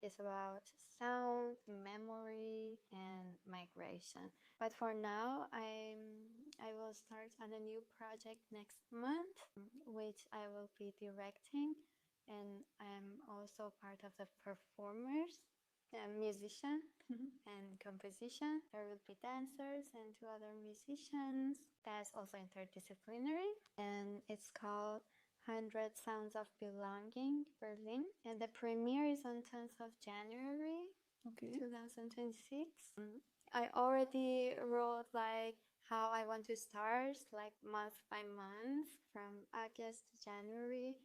is about sound, memory, and migration. But for now, I will start on a new project next month, which I will be directing, and I'm also part of the performers, musician, and composition. There will be dancers and 2 other musicians. That's also interdisciplinary, and it's called 100 Sounds of Belonging, Berlin. And the premiere is on 10th of January, 2026. I already wrote like how I want to start, like month by month, from August to January.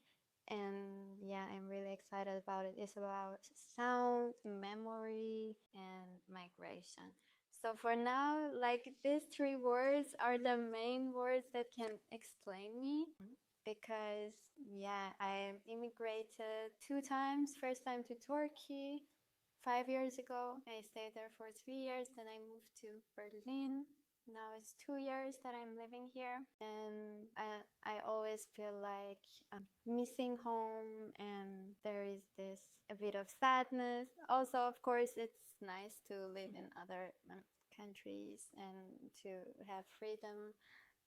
And yeah, I'm really excited about it. It's about sound, memory, and migration. So for now, like these 3 words are the main words that can explain me, because yeah, I immigrated 2 times. First time to Turkey 5 years ago. I stayed there for 3 years. Then I moved to Berlin. Now it's 2 years that I'm living here, and I always feel like I'm missing home, and there is this a bit of sadness. Also, of course, it's nice to live in other countries and to have freedom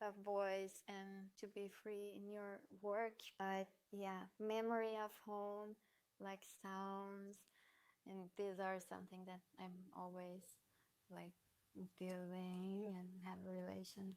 of voice and to be free in your work. But yeah, memory of home, like sounds, and these are something that I'm always like feeling and have a relation